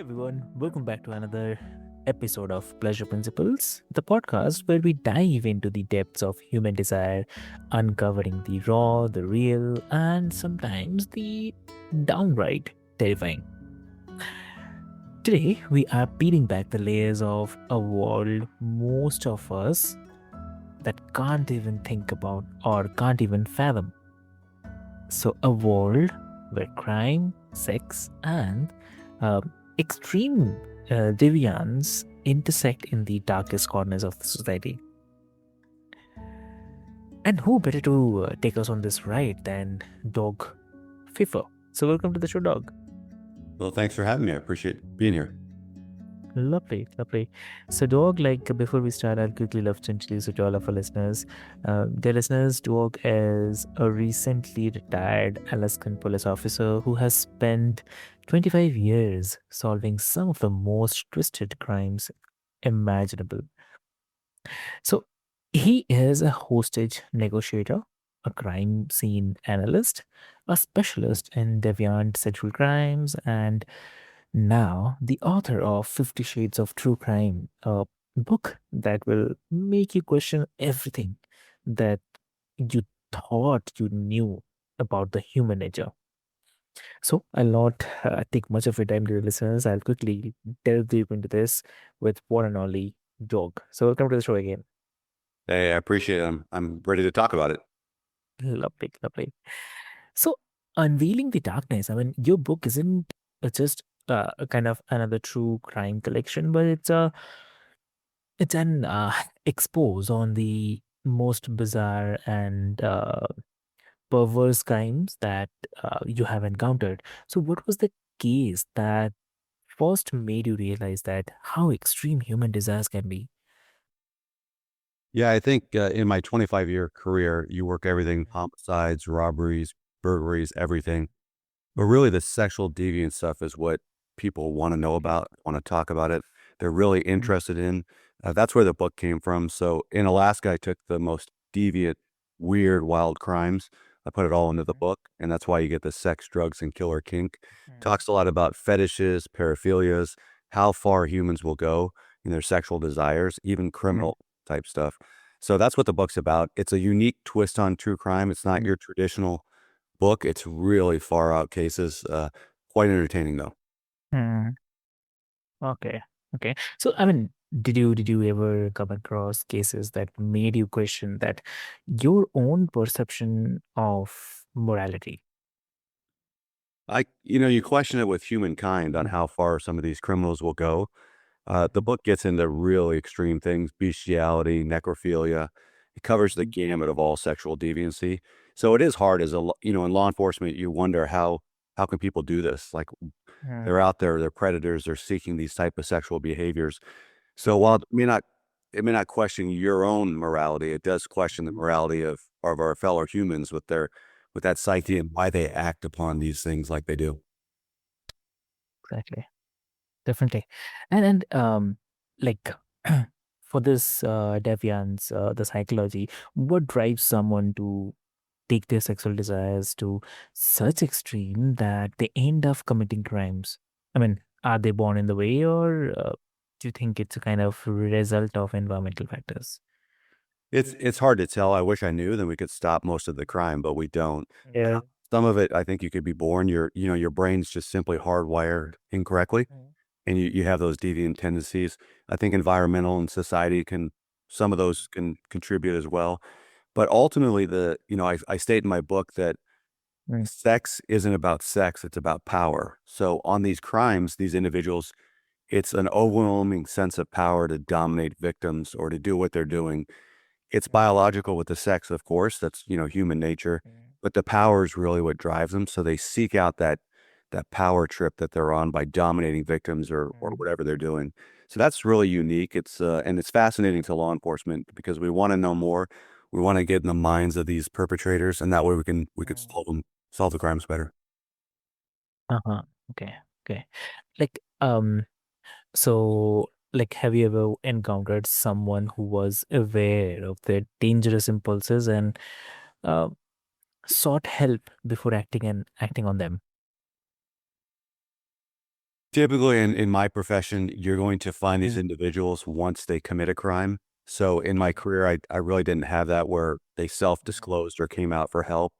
everyone, welcome back to another episode of Pleasure Principles, the podcast where we dive into the depths of human desire, uncovering the raw, the real, and sometimes the downright terrifying. Today, we are peeling back the layers of a world most of us that can't even think about or can't even fathom. So, a world where crime, sex, and uh, extreme deviance intersect in the darkest corners of the society. And who better to take us on this ride than Dog Fifer? So, welcome to the show, Dog. Well, thanks for having me. I appreciate being here. Lovely, lovely. So, Dog, before we start, I'd quickly love to introduce you to all of our listeners. Dear listeners, Dog is a recently retired Alaskan police officer who has spent 25 years solving some of the most twisted crimes imaginable. So, he is a hostage negotiator, a crime scene analyst, a specialist in deviant sexual crimes, and now the author of 50 Shades of True Crime, a book that will make you question everything that you thought you knew about the human nature. So I'll not take much of your time, dear listeners. I'll quickly delve deep into this with one and only Dog. So welcome to the show again. Hey, I appreciate it. I'm ready to talk about it. Lovely, lovely. So, Unveiling the Darkness, I mean, your book isn't just a kind of another true crime collection, but it's an expose on the most bizarre and perverse crimes that you have encountered. So, what was the case that first made you realize that how extreme human desires can be? Yeah, I think in my 25-year career, you work everything homicides, robberies, burglaries, everything. But really, the sexual deviant stuff is what people want to know about, want to talk about it. They're really Mhm. interested in. That's where the book came from. So in Alaska, I took the most deviant, weird, wild crimes. I put it all into the book, and that's why you get the sex, drugs, and killer kink. Talks a lot about fetishes, paraphilias, how far humans will go in their sexual desires, even criminal type stuff. So that's what the book's about. It's a unique twist on true crime. It's not your traditional book. It's really far out cases. Quite entertaining though. Mhm. Okay. Okay. So, I mean, did you ever come across cases that made you question that your own perception of morality? You question it with humankind on how far some of these criminals will go. The book gets into really extreme things, bestiality, necrophilia. It covers the gamut of all sexual deviancy. So it is hard in law enforcement, you wonder how can people do this? Like they're Mm, out there, they're predators, they're seeking these type of sexual behaviors. So while it may not question your own morality, it does question the morality of our fellow humans with that psyche and why they act upon these things like they do. exactly. Definitely. And like for this deviance, the psychology, what drives someone to take their sexual desires to such extreme that they end up committing crimes? I mean, are they born in the way, or do you think it's a kind of result of environmental factors? It's hard to tell. I wish I knew, then we could stop most of the crime, but we don't. Yeah. Some of it, I think you could be born, your brain's just simply hardwired incorrectly, and you have those deviant tendencies. I think environmental and society some of those can contribute as well. But ultimately, I state in my book that Mm, sex isn't about sex, it's about power. So on these crimes, these individuals, it's an overwhelming sense of power to dominate victims or to do what they're doing. It's biological with the sex, of course, that's, human nature, but the power is really what drives them. So they seek out that power trip that they're on by dominating victims or whatever they're doing. So that's really unique. And it's fascinating to law enforcement because we want to know more. We want to get in the minds of these perpetrators, and that way we could solve the crimes better. uh-huh. Okay. Okay. Like, um, have you ever encountered someone who was aware of their dangerous impulses and uh, sought help before acting on them? Typically, in my profession, you're going to find these Mm, individuals once they commit a crime. So in my career, I really didn't have that where they self-disclosed or came out for help.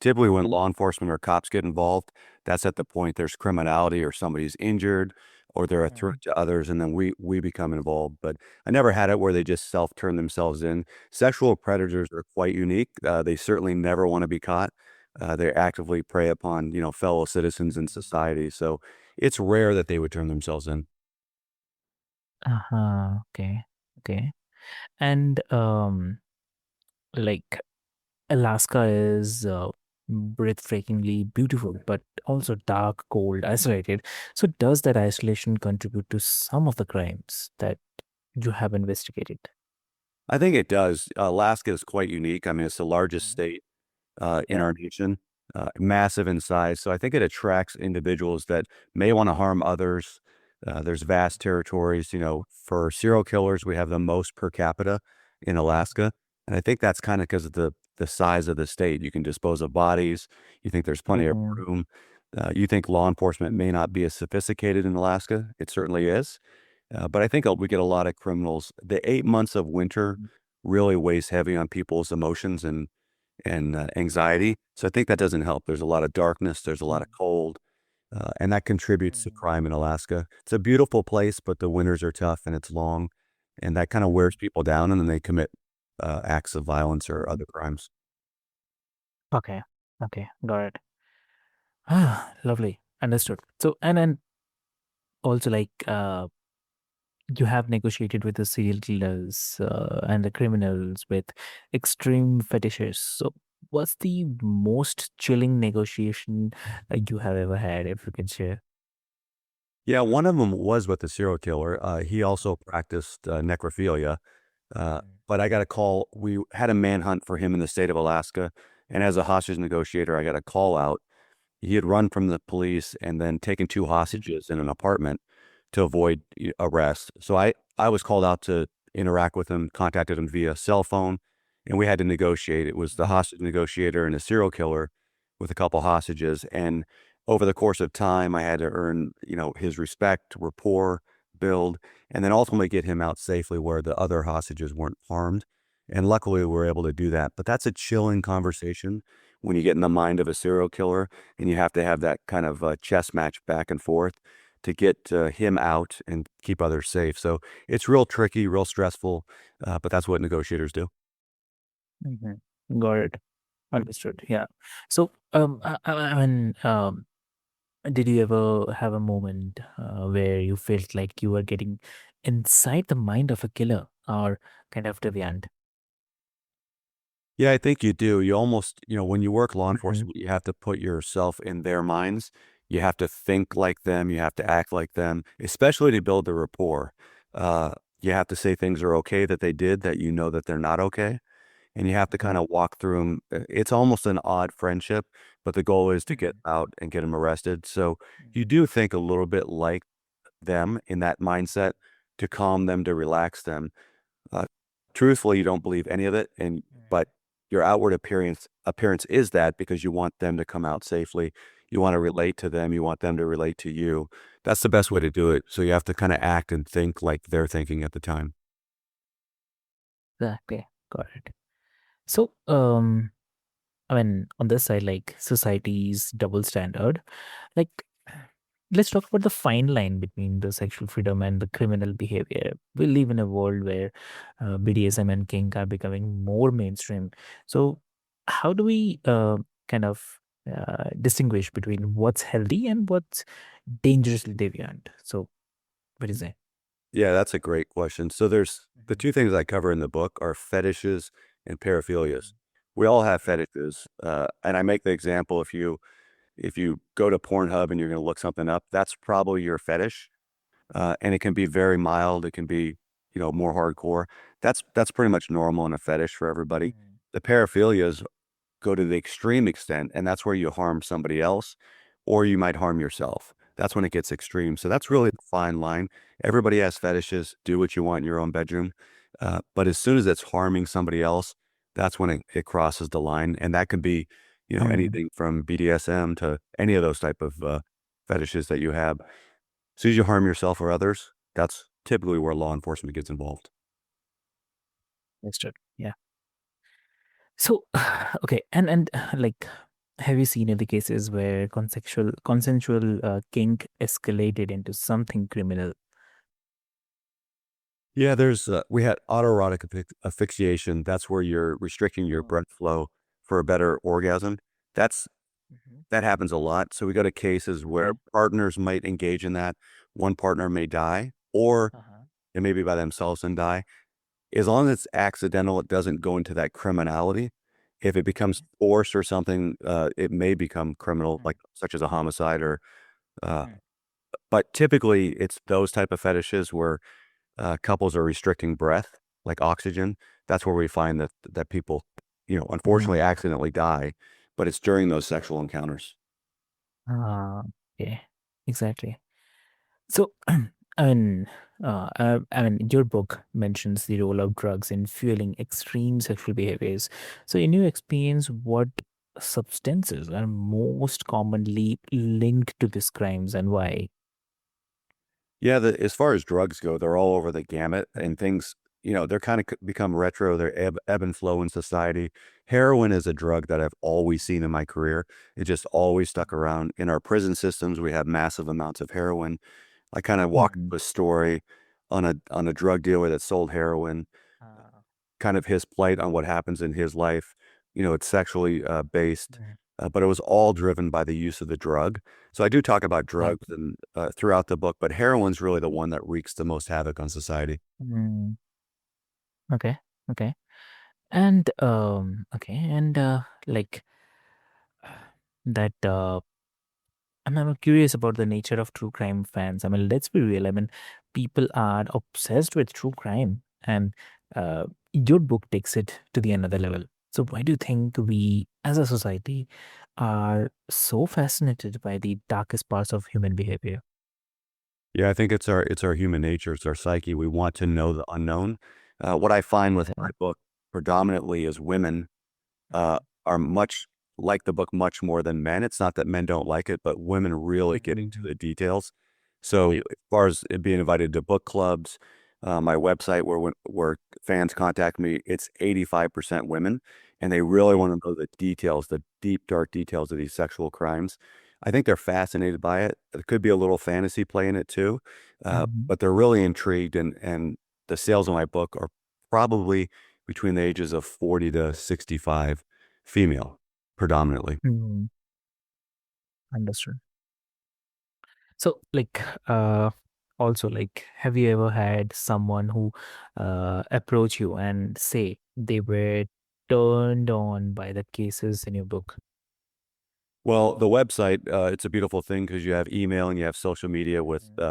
Typically, when law enforcement or cops get involved, that's at the point there's criminality or somebody's injured or they're a threat mm, to others, and then we become involved. But I never had it where they just self-turn themselves in. Sexual predators are quite unique. They certainly never want to be caught. They actively prey upon, fellow citizens in society. So it's rare that they would turn themselves in. uh-huh. Okay. Okay. And like Alaska is breathtakingly beautiful, but also dark, cold, isolated. So does that isolation contribute to some of the crimes that you have investigated? I think it does. Alaska is quite unique. I mean, it's the largest Mm. state in Yeah. our nation, massive in size. So I think it attracts individuals that may want to harm others. There's vast territories. For serial killers, we have the most per capita in Alaska, and I think that's kind of because of the size of the state. You can dispose of bodies. You think there's plenty of Mhm. room. You think law enforcement may not be as sophisticated in Alaska. It certainly is. But I think we get a lot of criminals. The 8 months of winter really weighs heavy on people's emotions and anxiety. So I think that doesn't help. There's a lot of darkness. There's a lot of cold, and that contributes to crime in Alaska. It's a beautiful place, but the winters are tough and it's long, and that kind of wears people down, and then they commit acts of violence or other crimes. Okay. Okay. Got it. Ah, lovely. Understood. So, and also you have negotiated with the serial killers and the criminals with extreme fetishes. So, what's the most chilling negotiation you have ever had, if you can share? Yeah, one of them was with the serial killer. He also practiced necrophilia. But I got a call. We had a manhunt for him in the state of Alaska, and as a hostage negotiator, I got a call out. He had run from the police and then taken 2 hostages in an apartment to avoid arrest. So I was called out to interact with him, contacted him via cell phone, and we had to negotiate. It was the hostage negotiator and a serial killer with a couple hostages. And over the course of time, I had to earn, his respect, rapport, build, and then ultimately get him out safely where the other hostages weren't harmed. And luckily, we were able to do that. But that's a chilling conversation when you get in the mind of a serial killer and you have to have that kind of chess match back and forth to get him out and keep others safe. So it's real tricky, real stressful, but that's what negotiators do. Mm-hmm. Got it. Understood. Yeah. So, I mean, did you ever have a moment where you felt like you were getting inside the mind of a killer or kind of deviant? Yeah, I think you do. You almost, when you work law Mhm. enforcement, you have to put yourself in their minds. You have to think like them. You have to act like them, especially to build the rapport. Uh, you have to say things are okay that they did that you know that they're not okay. And you have to Mhm. kinda walk through 'em. It's almost an odd friendship, but the goal is to get Mhm. out and get 'em arrested, so you Mhm. do think a little bit like them in that mindset to calm them, to relax them. Uh, Truthfully, you don't believe any of it, but your outward appearance is that because you want them to come out safely. You wanna relate to them, you want them to relate to you. That's the best way to do it, so you have to kinda act and think like they're thinking at the time. Exactly. Got it. So, I mean, on this side, like society's double standard, like let's talk about the fine line between the sexual freedom and the criminal behavior. We live in a world where BDSM and kink are becoming more mainstream. So, how do we kind of distinguish between what's healthy and what's dangerously deviant? So, what is it? Yeah, that's a great question. So there's the Mhm. 2 things I cover in the book are fetishes and paraphilias. We all have Okay. fetishes, and I make the example if you go to Pornhub and you're gonna look something up, that's probably your fetish, and it can be very mild, it can be, more hardcore. That's pretty much normal in a fetish for everybody. Mhm. The paraphilias go to the extreme extent, and that's where you harm somebody else, or you might harm yourself. That's when it gets extreme. So that's really the fine line. Everybody has fetishes. Do what you want in your own bedroom. But as soon as it's harming somebody else, that's when it crosses the line. And that could be, Mhm. anything from BDSM to any of those type of fetishes that you have. As soon as you harm yourself or others, that's typically where law enforcement gets involved. Understood. Yeah. So, okay, and like, have you seen any cases where consensual kink escalated into something criminal? Yeah, we had autoerotic asphyxiation. That's where you're restricting your Oh. blood flow for a better orgasm. That's Hmm. that happens a lot. So we go to cases where Okay. partners might engage in that. One partner may die, or Uh-huh. they may be by themselves and die. As long as it's accidental, it doesn't go into that criminality. If it Okay. becomes forced or something, it may become criminal, Mm, like such as a homicide or. Uh, mm, but typically, it's those type of fetishes where couples are restricting breath, like oxygen. That's where we find that people, unfortunately, mm. accidentally die. But it's during those sexual encounters. Ah, okay, exactly. So, I mean, your book mentions the role of drugs in fueling extreme sexual behaviors. So, in your experience, what substances are most commonly linked to these crimes and why? Yeah, as far as drugs go, they're all over the gamut and things, they're kind of become retro. They're ebb and flow in society. Heroin is a drug that I've always seen in my career. It just always stuck around. In our prison systems, we have massive amounts of heroin. I kind of walked Mm-hmm. a story on a drug dealer that sold heroin, Uh, kind of his plight on what happens in his life. It's sexually based, mm, but it was all driven by the use of the drug. So I do talk about drugs exactly. and throughout the book, but heroin's really the one that wreaks the most havoc on society. Mm, okay, okay. And okay, and like that I'm curious about the nature of true crime fans. I mean, let's be real. I mean, people are obsessed with true crime, and your book takes it to the another level. So, why do you think we, as a society, are so fascinated by the darkest parts of human behavior? Yeah, I think it's our human nature, it's our psyche. We want to know the unknown. What I find with my Uh, book predominantly is women uh, are much like the book much more than men. It's not that men don't like it, but women really get into mhm, the details. So as far as it being invited to book clubs, my website where fans contact me, it's 85% women, and they really okay. want to know the details, the deep, dark details of these sexual crimes. I think they're fascinated by it. There could be a little fantasy play in it too, Mhm, but they're really intrigued, and the sales of my book are probably between the ages of 40 to 65, female predominantly. mhm, understood. So, also, like, have you ever had someone who approach you and say they were turned on by the cases in your book? Well, the website, it's a beautiful thing because you have email and you have social media with Mm,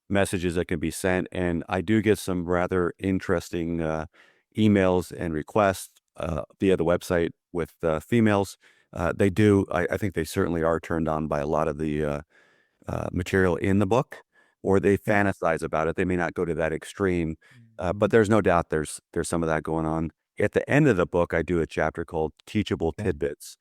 messages that can be sent. And I do get some rather interesting emails and requests via the website with females. I think they certainly are turned on by a lot of the material in the book, or they okay. fantasize about it. They may not go to that extreme, but Mhm, there's no doubt there's some of that going on. At the end of the book, I do a chapter called Teachable okay. Tidbits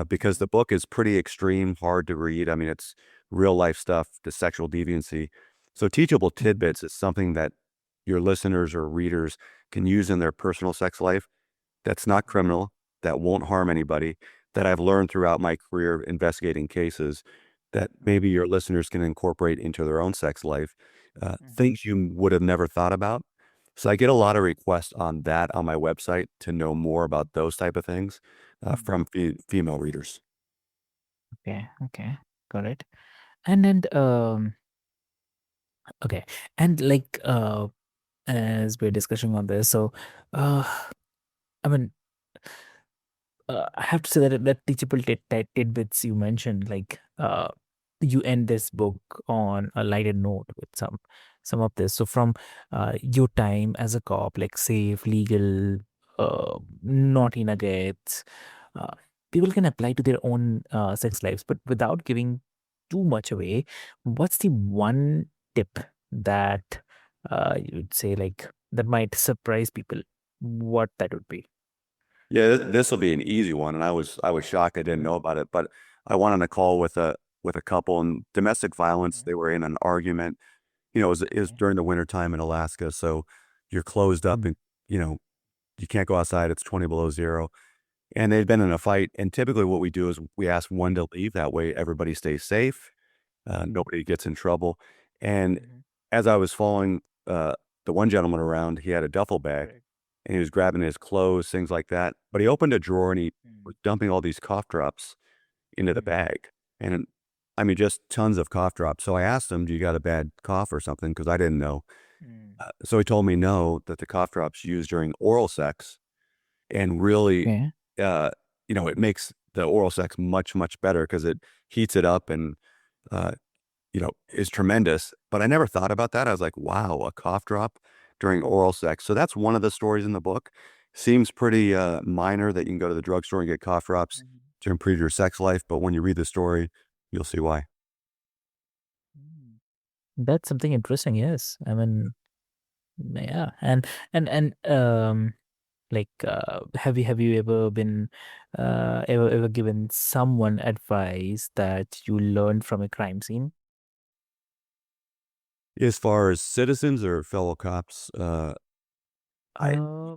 because Mhm, the book is pretty extreme, hard to read. I mean, it's real life stuff, the sexual deviancy. So, teachable mhm, tidbits is something that your listeners or readers can use in their personal sex life that's not mhm, criminal, that won't harm anybody, that I've learned throughout my career investigating cases that maybe mhm, your listeners can incorporate into their own sex life, mhm, things you would have never thought about. So I get a lot of requests on that on my website to know more about those type of things mhm. from female readers. Okay, okay, got it. And okay, and as we're discussing on this, so uh, I mean, I have to say that teachable tidbits you mentioned, you end this book on a lighter note with some of this. So from your time as a cop, like safe, legal, naughty nuggets, uh, people can apply to their own sex lives, but without giving too much away. What's the one tip that you'd say that might surprise people? What that would be? Yeah, this will be an easy one, and I was shocked I didn't know about it. But I went on a call with with a couple in domestic violence. They were in an argument. It was Okay. during the wintertime in Alaska, so you're closed up Mm, and you know you can't go outside. It's 20 below zero, and they'd been in a fight. And typically, what we do is we ask one to leave. That way, everybody stays safe. mm, Nobody gets in trouble. And mhm. as I was following the one gentleman around, he had a duffel bag Correct. and he was grabbing his clothes, things like that. But he opened a drawer and he Mm, was dumping all these cough drops into the mm, bag. And I mean, just tons of cough drops. So I asked him, "Do you got a bad cough or something?" Because I didn't know. mm. So he told me no, that the cough drops used during oral sex and really, Okay. uh, it makes the oral sex much, much better because it heats it up and, uh, is tremendous. But I never thought about that. I was like, wow, a cough drop during oral sex. So that's one of the stories in the book. Seems pretty minor that you can go to the drugstore and get cough drops Mhm. to improve your sex life. But when you read the story, you'll see why. Mm. That's something interesting. Yes. I mean, yeah. And like, have you ever been ever given someone advice that you learned from a crime scene? As far as citizens or fellow cops, I Uh,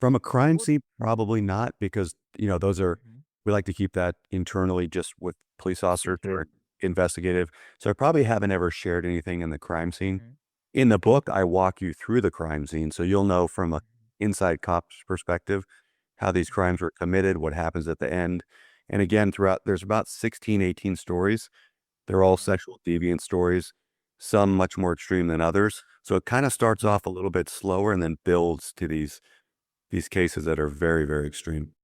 from a crime both. scene, probably not because, those are Mhm. we like to keep that internally just with police officers who Secret. are investigative. So I probably haven't ever shared anything in the crime scene. Mhm. In the book, I walk you through the crime scene, so you'll know from a inside cop's perspective how these Mhm. crimes were committed, what happens at the end. And again, throughout there's about 16, 18 stories. They're all Mhm. sexual deviant stories, some much more extreme than others. So it kind of starts Mhm. off a little bit slower and then builds to these cases that are very, very extreme.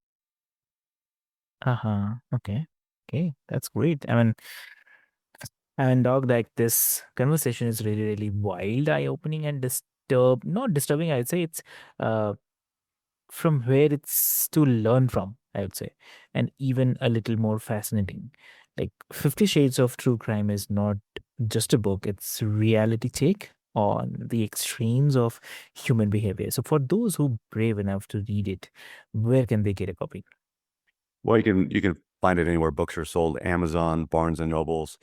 Uh-huh. Okay. Okay. That's great. Dog, like this conversation is really, really wild, eye-opening, and not disturbing. I'd say it's uh from where it's to learn from, I would say, and even a little more fascinating. Like 50 Shades of True Crime is not just a book, it's a reality take on the extremes of human behavior. So for those who brave enough to read it, where can they get a copy? Well, you can find it anywhere books are sold, Amazon, Barnes& and Nobles,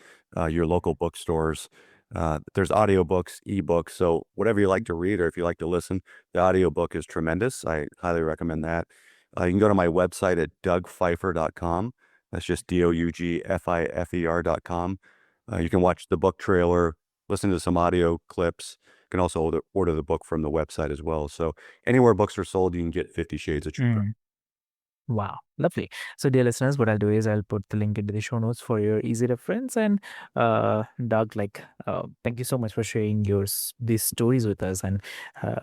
your local bookstores. There's audiobooks, ebooks, so whatever you like to read or if you like to listen, the audiobook is tremendous. I highly recommend that. You can go to my website at dougfifer.com. That's just dougfifer.com. You can watch the book trailer, listen to some audio clips. You can also order the book from the website as well. So anywhere books are sold, you can get 50 Shades of True Crime. Mm. Wow, lovely. So, dear listeners, what I'll do is I'll put the link into the show notes for your easy reference. And Doug, like, thank you so much for sharing these stories with us and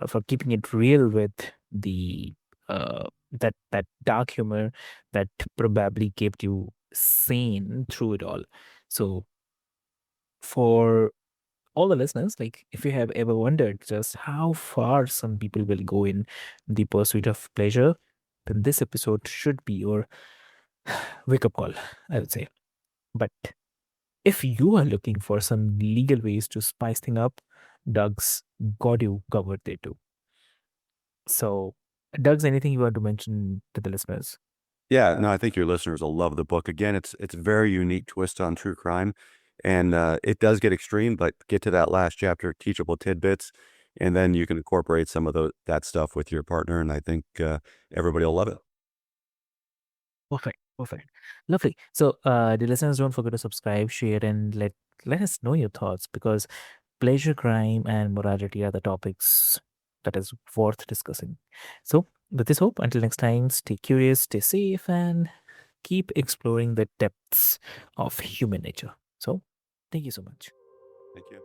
for keeping it real with the that dark humor that probably kept you sane through it all. So, for all the listeners, like, if you have ever wondered just how far some people will go in the pursuit of pleasure, then this episode should be your wake up call, I would say. But if you are looking for some legal ways to spice things up, Doug's got you covered there too. So, Doug's, anything you want to mention to the listeners? Yeah, no, I think your listeners will love the book. Again, it's a very unique twist on true crime, and it does get extreme, but get to that last chapter, teachable tidbits, and then you can incorporate some of that stuff with your partner, and I think everybody will love it. Perfect. Perfect. Lovely. So, the listeners, don't forget to subscribe, share, and let us know your thoughts because pleasure, crime, and morality are the topics that is worth discussing. So, with this hope, until next time, stay curious, stay safe, and keep exploring the depths of human nature. So, thank you so much. Thank you.